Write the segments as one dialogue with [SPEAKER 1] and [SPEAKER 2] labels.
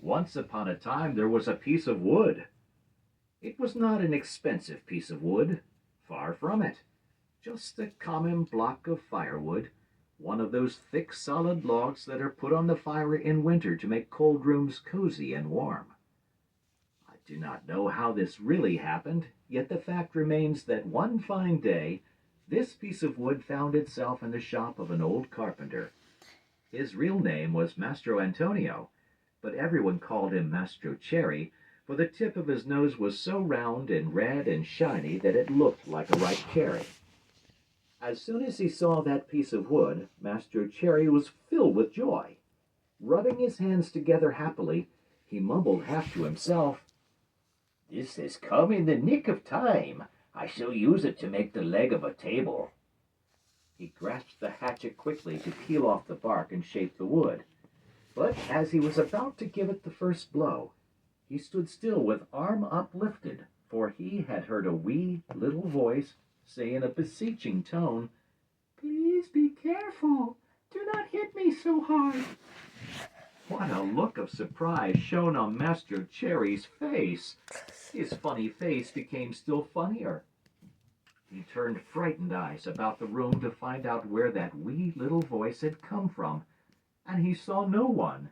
[SPEAKER 1] Once upon a time there was a piece of wood. It was not an expensive piece of wood, far from it. Just a common block of firewood, one of those thick solid logs that are put on the fire in winter to make cold rooms cozy and warm. I do not know how this really happened, yet the fact remains that one fine day this piece of wood found itself in the shop of an old carpenter. His real name was Mastro Antonio, but everyone called him Mastro Cherry, for the tip of his nose was so round and red and shiny that it looked like a ripe cherry. As soon as he saw that piece of wood, Mastro Cherry was filled with joy. Rubbing his hands together happily, he mumbled half to himself, "This has come in the nick of time. I shall use it to make the leg of a table." He grasped the hatchet quickly to peel off the bark and shape the wood. But as he was about to give it the first blow, he stood still with arm uplifted, for he had heard a wee little voice say in a beseeching tone, "Please be careful. Do not hit me so hard." What a look of surprise shone on Master Cherry's face! His funny face became still funnier. He turned frightened eyes about the room to find out where that wee little voice had come from, and he saw no one.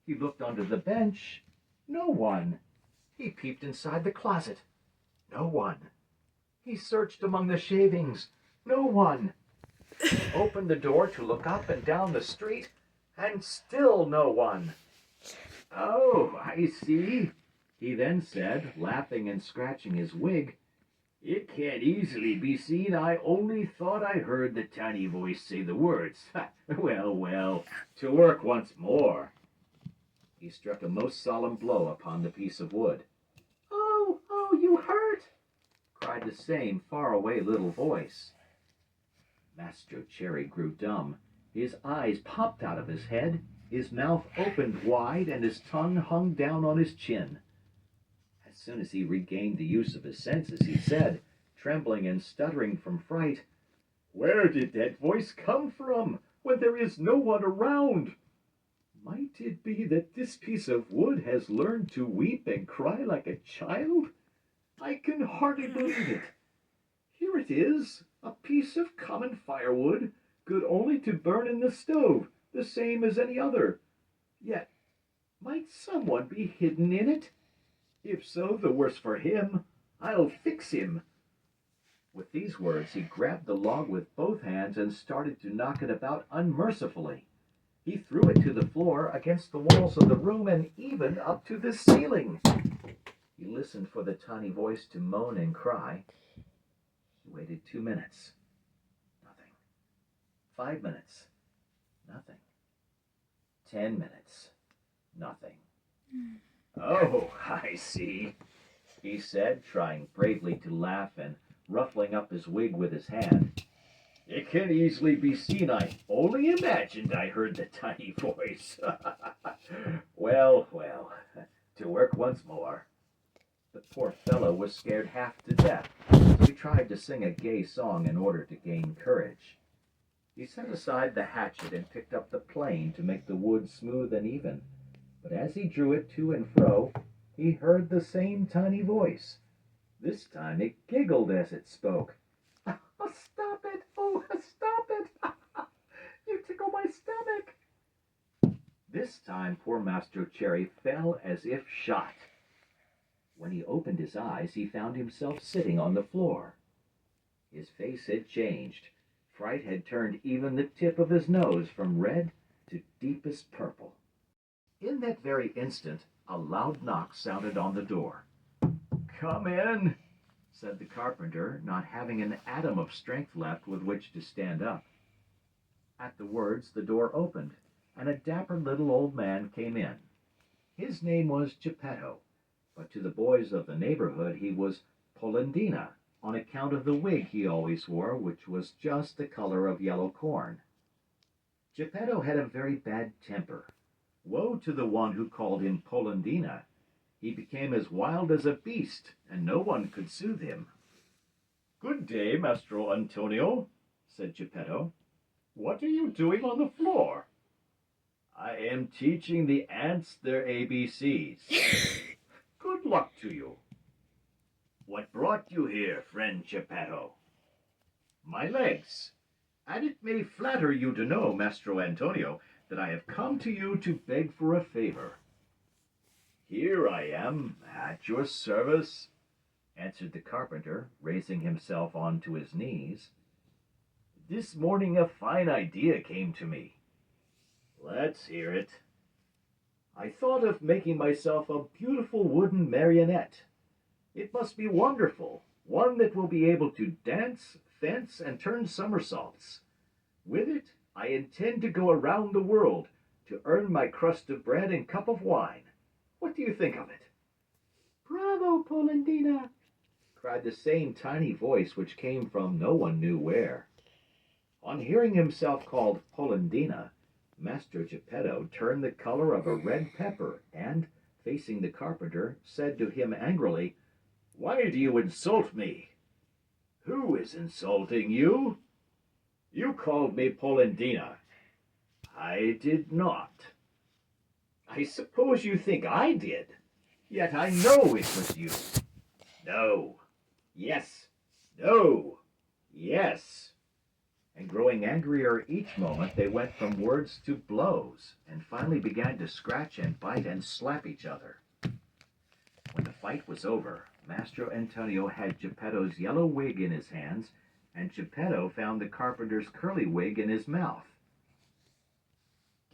[SPEAKER 1] He looked under the bench. No one. He peeped inside the closet. No one. He searched among the shavings. No one. He opened the door to look up and down the street, and still no one. "Oh, I see," he then said, laughing and scratching his wig. "It can't easily be seen. I only thought I heard the tiny voice say the words. Well, well, to work once more." He struck a most solemn blow upon the piece of wood. "Oh, oh, you hurt!" cried the same far-away little voice. Master Cherry grew dumb. His eyes popped out of his head, his mouth opened wide, and his tongue hung down on his chin. As soon as he regained the use of his senses, he said, trembling and stuttering from fright, "Where did that voice come from, when there is no one around? Might it be that this piece of wood has learned to weep and cry like a child? I can hardly believe it. Here it is, a piece of common firewood, good only to burn in the stove, the same as any other. Yet, might someone be hidden in it? If so, the worse for him. I'll fix him." With these words, he grabbed the log with both hands and started to knock it about unmercifully. He threw it to the floor, against the walls of the room, and even up to the ceiling. He listened for the tiny voice to moan and cry. He waited 2 minutes. Nothing. 5 minutes. Nothing. 10 minutes. Nothing. "Oh, I see," he said, trying bravely to laugh and ruffling up his wig with his hand. "It can easily be seen. I only imagined I heard the tiny voice. Well, well, to work once more." The poor fellow was scared half to death, so he tried to sing a gay song in order to gain courage. He set aside the hatchet and picked up the plane to make the wood smooth and even, but as he drew it to and fro, he heard the same tiny voice. This time it giggled as it spoke. "Oh, stop it! Oh, stop it! You tickle my stomach!" This time poor Master Cherry fell as if shot. When he opened his eyes, he found himself sitting on the floor. His face had changed. Fright had turned even the tip of his nose from red to deepest purple. In that very instant, a loud knock sounded on the door. "Come in," said the carpenter, not having an atom of strength left with which to stand up. At the words, the door opened, and a dapper little old man came in. His name was Geppetto, but to the boys of the neighborhood he was Polendina, on account of the wig he always wore, which was just the color of yellow corn. Geppetto had a very bad temper. Woe to the one who called him Polendina. He became as wild as a beast, and no one could soothe him. "Good day, Mastro Antonio," said Geppetto. "What are you doing on the floor?" I am teaching the ants their ABCs. Good luck to you. What brought you here, friend Geppetto? My legs. And it may flatter you to know, Mastro Antonio, that I have come to you to beg for a favor. Here I am, at your service, answered the carpenter, raising himself onto his knees. This morning a fine idea came to me. Let's hear it. I thought of making myself a beautiful wooden marionette. It must be wonderful, one that will be able to dance, fence, and turn somersaults. With it, I intend to go around the world to earn my crust of bread and cup of wine. What do you think of it? Bravo, Polendina! Cried the same tiny voice which came from no one knew where. On hearing himself called Polendina, Master Geppetto turned the color of a red pepper and, facing the carpenter, said to him angrily, Why do you insult me? Who is insulting you? You called me Polendina. I did not. I suppose you think I did, yet I know it was you. No. Yes. No. Yes. And growing angrier each moment, they went from words to blows, and finally began to scratch and bite and slap each other. When the fight was over, Mastro Antonio had Geppetto's yellow wig in his hands, and Geppetto found the carpenter's curly wig in his mouth.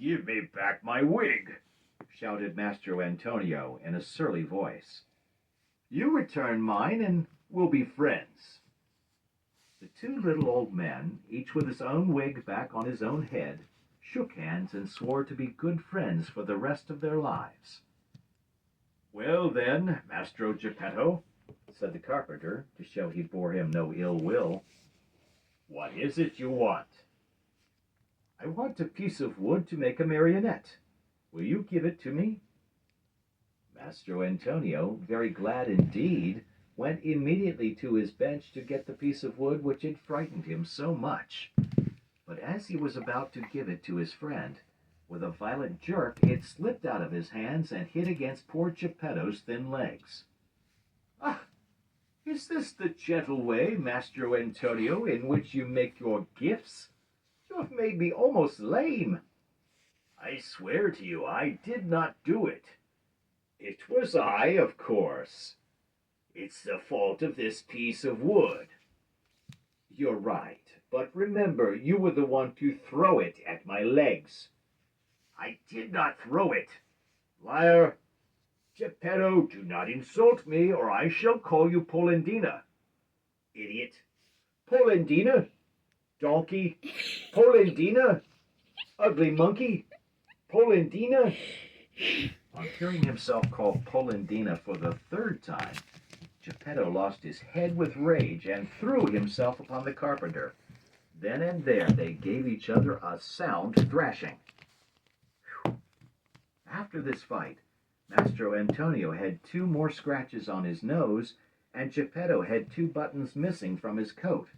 [SPEAKER 1] Give me back my wig, shouted Mastro Antonio in a surly voice. You return mine, and we'll be friends. The two little old men, each with his own wig back on his own head, shook hands and swore to be good friends for the rest of their lives. Well then, Mastro Geppetto, said the carpenter, to show he bore him no ill will, what is it you want? I want a piece of wood to make a marionette. Will you give it to me? Mastro Antonio, very glad indeed, went immediately to his bench to get the piece of wood which had frightened him so much. But as he was about to give it to his friend, with a violent jerk it slipped out of his hands and hit against poor Geppetto's thin legs. Ah, is this the gentle way, Mastro Antonio, in which you make your gifts? You have made me almost lame. I swear to you I did not do it. It was I, of course. It's the fault of this piece of wood. You're right, but remember, you were the one to throw it at my legs. I did not throw it. Liar! Geppetto, do not insult me, or I shall call you Polendina. Idiot! Polendina? Donkey? Polendina? Ugly monkey? Polendina? On hearing himself called Polendina for the third time, Geppetto lost his head with rage and threw himself upon the carpenter. Then and there they gave each other a sound thrashing. Whew. After this fight, Mastro Antonio had 2 more scratches on his nose, and Geppetto had 2 buttons missing from his coat.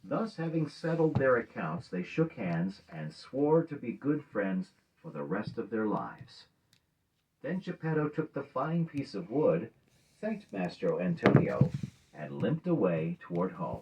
[SPEAKER 1] Thus, having settled their accounts, they shook hands and swore to be good friends for the rest of their lives. Then Geppetto took the fine piece of wood, thanked Mastro Antonio, and limped away toward home.